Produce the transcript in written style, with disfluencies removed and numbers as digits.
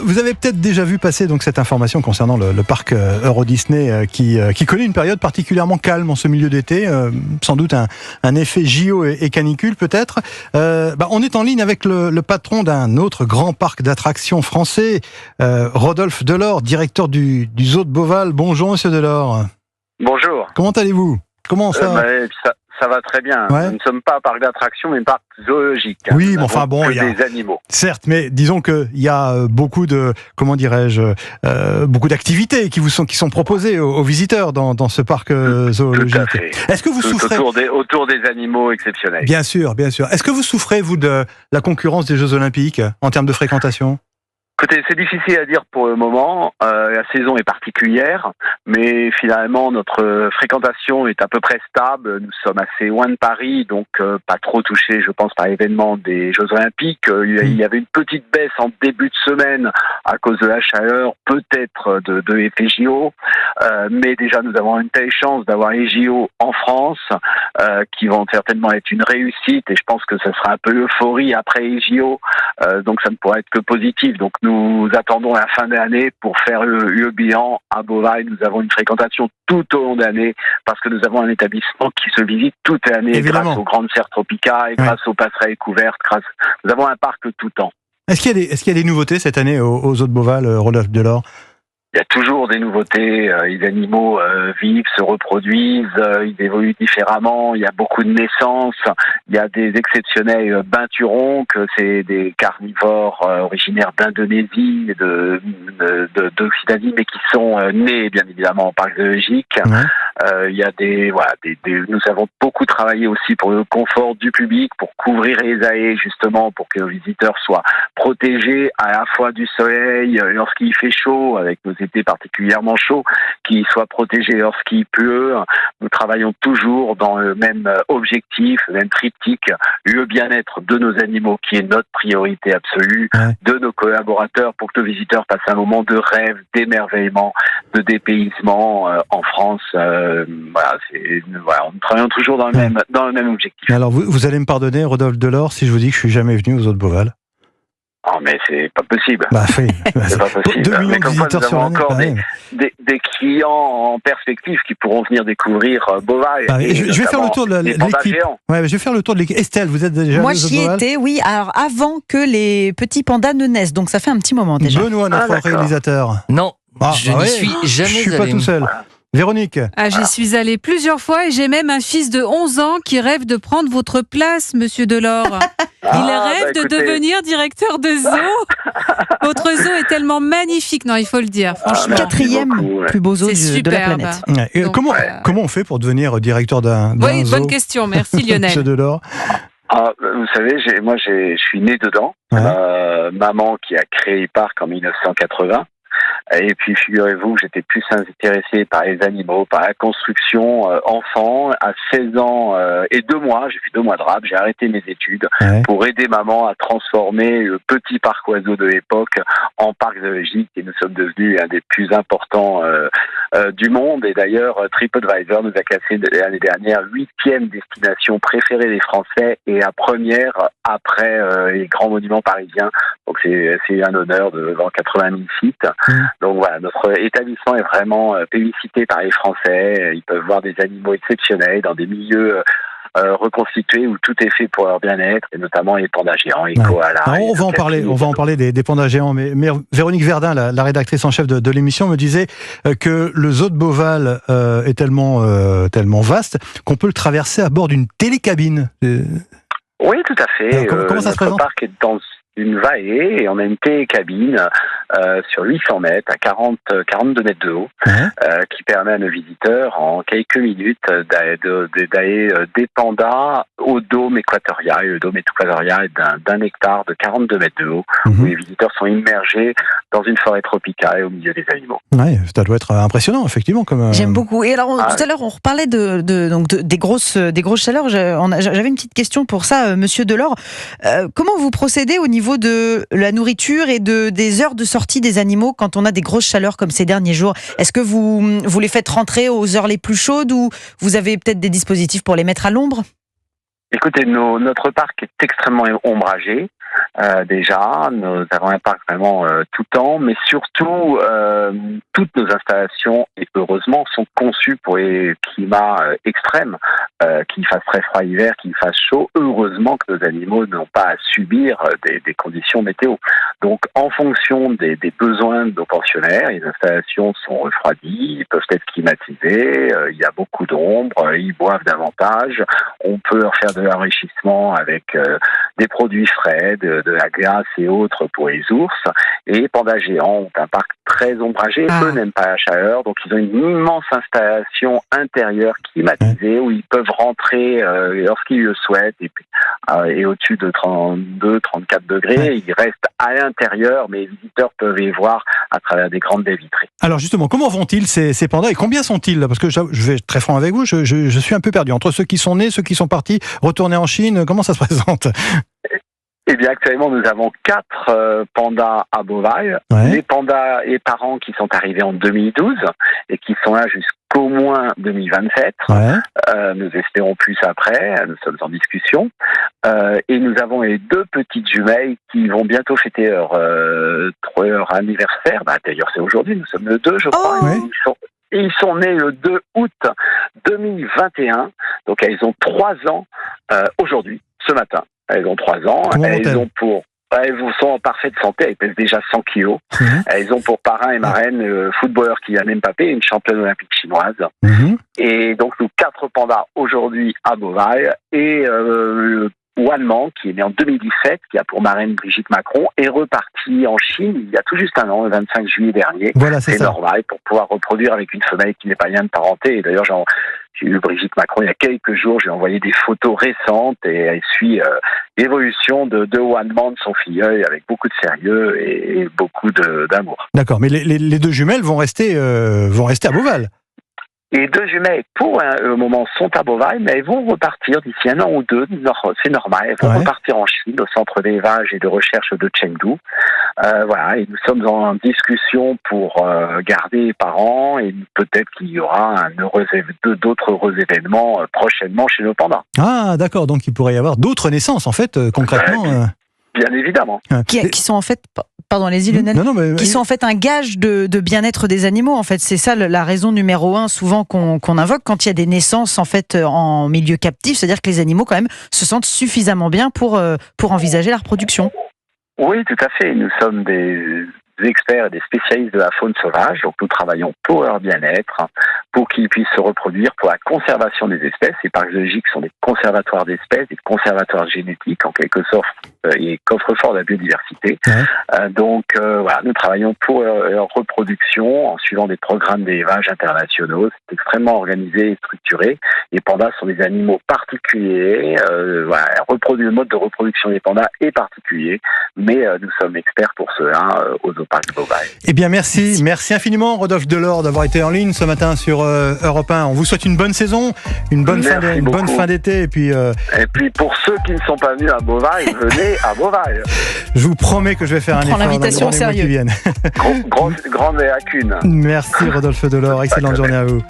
Vous avez peut-être déjà vu passer donc cette information concernant le parc Euro Disney qui connaît une période particulièrement calme en ce milieu d'été, sans doute un effet JO et canicule peut-être. On est en ligne avec le patron d'un autre grand parc d'attractions français, Rodolphe Delors, directeur du Zoo de Beauval. Bonjour Monsieur Delors. Bonjour. Comment allez-vous? Comment ça Ça va très bien. Ouais. Nous ne sommes pas un parc d'attractions, mais un parc zoologique. Oui, mais enfin bon, il y a des animaux. Certes, mais disons qu'il y a beaucoup de, beaucoup d'activités qui sont proposées aux visiteurs dans ce parc zoologique. Tout à fait. Est-ce que vous souffrez autour des animaux exceptionnels. Bien sûr, bien sûr. Est-ce que vous souffrez, vous, de la concurrence des Jeux Olympiques en termes de fréquentation ? Écoutez, c'est difficile à dire pour le moment. La saison est particulière, mais finalement notre fréquentation est à peu près stable. Nous sommes assez loin de Paris, donc pas trop touchés, je pense, par l'événement des Jeux Olympiques. Il y avait une petite baisse en début de semaine à cause de la chaleur, peut-être de l'effet JO, mais déjà nous avons une telle chance d'avoir les JO en France, qui vont certainement être une réussite, et je pense que ce sera un peu l'euphorie après les JO, donc ça ne pourra être que positif. Donc nous attendons la fin de l'année pour faire le bilan à Beauval. Nous avons une fréquentation tout au long de l'année parce que nous avons un établissement qui se visite toute l'année. Évidemment. Grâce aux grandes serres tropicales, grâce aux passerelles couvertes. Nous avons un parc tout le temps. Est-ce qu'il y a des nouveautés cette année aux Zoo de Beauval, Rodolphe Delors ? Il y a toujours des nouveautés, les animaux vivent, se reproduisent, ils évoluent différemment, il y a beaucoup de naissances, il y a des exceptionnels binturons, que c'est des carnivores originaires d'Indonésie, d'Occitanie, mais qui sont nés bien évidemment en parc zoologique. Ouais. Il y a nous avons beaucoup travaillé aussi pour le confort du public, pour couvrir les allées justement, pour que nos visiteurs soient protégés à la fois du soleil lorsqu'il fait chaud, avec nos étés particulièrement chauds, qu'ils soient protégés lorsqu'il pleut. Nous travaillons toujours dans le même objectif, le même triptyque, le bien-être de nos animaux qui est notre priorité absolue, de nos collaborateurs, pour que nos visiteurs passent un moment de rêve, d'émerveillement, de dépaysement en France. Nous travaillons toujours dans le même objectif. Alors vous allez me pardonner, Rodolphe Delors, si je vous dis que je suis jamais venu aux Zoo de Beauval. Oh, mais c'est pas possible. Oui. C'est pas possible. 2 millions mais de comme visiteurs quoi, nous avons sur encore des clients en perspective qui pourront venir découvrir Beauval. Je vais faire le tour de l'équipe. Ouais, je vais faire le tour de l'équipe. Estelle, vous êtes déjà Moi, j'y étais, oui. Alors, avant que les petits pandas ne naissent. Donc, ça fait un petit moment déjà. Benoît, notre réalisateur. Non, je n'y suis jamais allé. Je suis pas tout seul. Véronique. J'y suis allée plusieurs fois et j'ai même un fils de 11 ans qui rêve de prendre votre place, Monsieur Delors. Il rêve de devenir directeur de zoo. Votre zoo est tellement magnifique, non, il faut le dire, franchement. 4e plus beau zoo de la planète. Donc, comment on fait pour devenir directeur d'un zoo ? Oui, bonne question, merci Lionel. Monsieur Delors. Vous savez, je suis né dedans. Maman qui a créé le parc en 1980. Et puis, figurez-vous que j'étais plus intéressé par les animaux, par la construction enfant. À 16 ans et 2 mois, j'ai fait 2 mois de rap, j'ai arrêté mes études pour aider maman à transformer le petit parc oiseau de l'époque en parc zoologique. Et nous sommes devenus un des plus importants du monde. Et d'ailleurs, TripAdvisor nous a classé l'année dernière 8e destination préférée des Français et la première après les grands monuments parisiens. Donc c'est un honneur devant 80 000 sites. Donc voilà, notre établissement est vraiment félicité par les Français. Ils peuvent voir des animaux exceptionnels dans des milieux reconstitués où tout est fait pour leur bien-être, et notamment les pandas géants, les koalas. On va en parler des pandas géants, mais Véronique Verdun, la rédactrice en chef de l'émission, me disait que le zoo de Beauval est tellement vaste qu'on peut le traverser à bord d'une télécabine. Oui, tout à fait. Comment ça se présente ? Notre parc est dans une vallée et on a une télécabine sur 800 mètres à 42 mètres de haut qui permet à nos visiteurs en quelques minutes d'aller des pandas au dôme équatorial. Le dôme équatorial est d'un hectare de 42 mètres de haut où les visiteurs sont immergés dans une forêt tropicale au milieu des animaux. Oui, ça doit être impressionnant, effectivement. J'aime beaucoup. Et alors, tout à l'heure, on reparlait des grosses chaleurs. J'avais une petite question pour ça, Monsieur Delors. Comment vous procédez au niveau de la nourriture et des heures de sortie des animaux quand on a des grosses chaleurs comme ces derniers jours? Est-ce que vous les faites rentrer aux heures les plus chaudes ou vous avez peut-être des dispositifs pour les mettre à l'ombre? Écoutez, notre parc est extrêmement ombragé. déjà. Nous avons un parc vraiment tout temps, mais surtout, toutes nos installations, et heureusement, sont conçues pour les climats extrêmes, qu'il fasse très froid l'hiver, qu'il fasse chaud. Heureusement que nos animaux n'ont pas à subir des conditions météo. Donc, en fonction des besoins de nos pensionnaires, les installations sont refroidies, ils peuvent être climatisés, il y a beaucoup d'ombre, ils boivent davantage, on peut leur faire de l'enrichissement avec des produits frais, de la glace et autres pour les ours. Et les pandas géants ont un parc très ombragé, eux n'aiment pas la chaleur, donc ils ont une immense installation intérieure climatisée où ils peuvent rentrer lorsqu'ils le souhaitent, et au-dessus de 32, 34 degrés, ils restent à l'intérieur, mais les visiteurs peuvent les voir à travers des grandes baies vitrées. Alors justement, comment vont-ils ces pandas et combien sont-ils là? Parce que je vais être très franc avec vous, je suis un peu perdu. Entre ceux qui sont nés, ceux qui sont partis, retournés en Chine, comment ça se présente? Eh bien, actuellement, nous avons 4 pandas à Beauval. Ouais. Les pandas et parents qui sont arrivés en 2012 et qui sont là jusqu'au moins 2027. Ouais. Nous espérons plus après. Nous sommes en discussion. Et nous avons les 2 petites jumelles qui vont bientôt fêter leur anniversaire. D'ailleurs, c'est aujourd'hui. Nous sommes le 2, je crois. Ouais. Ils sont nés le 2 août 2021. Donc, elles ont 3 ans aujourd'hui, ce matin. Elles ont 3 ans. Elles sont en parfaite santé. Elles pèsent déjà 100 kilos. Elles ont pour parrain et marraine le footballeur Kylian Mbappé, une championne olympique chinoise. Et donc, nous 4 pandas aujourd'hui à Beauval. Et Wanman, qui est né en 2017, qui a pour marraine Brigitte Macron, est reparti en Chine il y a tout juste un an, le 25 juillet dernier. Voilà, c'est ça. Normal, pour pouvoir reproduire avec une femelle qui n'est pas lien de parenté. Et d'ailleurs, j'ai eu Brigitte Macron il y a quelques jours, j'ai envoyé des photos récentes et elle suit l'évolution de Wanman, son filleul, avec beaucoup de sérieux et beaucoup d'amour. D'accord, mais les 2 jumelles vont rester à Beauval. Les 2 jumelles, pour le moment, sont à Beauval, mais elles vont repartir d'ici 1 an ou 2. C'est normal. Elles vont repartir en Chine, au centre d'élevage et de recherche de Chengdu. Voilà. Et nous sommes en discussion pour garder les parents, et peut-être qu'il y aura d'autres heureux événements prochainement chez nos pandas. Ah, d'accord. Donc, il pourrait y avoir d'autres naissances, en fait, concrètement. Bien évidemment. Qui sont en fait, pardon, allez-y Lionel, qui sont en fait un gage de bien-être des animaux. En fait, c'est ça la raison numéro 1 souvent qu'on invoque quand il y a des naissances en fait en milieu captif, c'est-à-dire que les animaux quand même se sentent suffisamment bien pour envisager la reproduction. Oui, tout à fait. Nous sommes des experts et des spécialistes de la faune sauvage, donc nous travaillons pour leur bien-être, pour qu'ils puissent se reproduire, pour la conservation des espèces. Les parcs zoologiques sont des conservatoires d'espèces, des conservatoires génétiques en quelque sorte, et coffre-fort de la biodiversité. Donc voilà, nous travaillons pour leur reproduction en suivant des programmes d'élevage internationaux. C'est extrêmement organisé et structuré. Les pandas sont des animaux particuliers. Voilà, le mode de reproduction des pandas est particulier, mais nous sommes experts pour cela aux Zooparcs de Beauval. Eh bien, merci infiniment, Rodolphe Delort, d'avoir été en ligne ce matin sur Europe 1. On vous souhaite une bonne saison, une bonne fin d'été. Et puis pour ceux qui ne sont pas venus à Beauval, venez à Beauval. Je vous promets que je vais faire un effort dans les mois qui viennent. Grande lacune. Merci, Rodolphe Delort. Excellente journée à vous.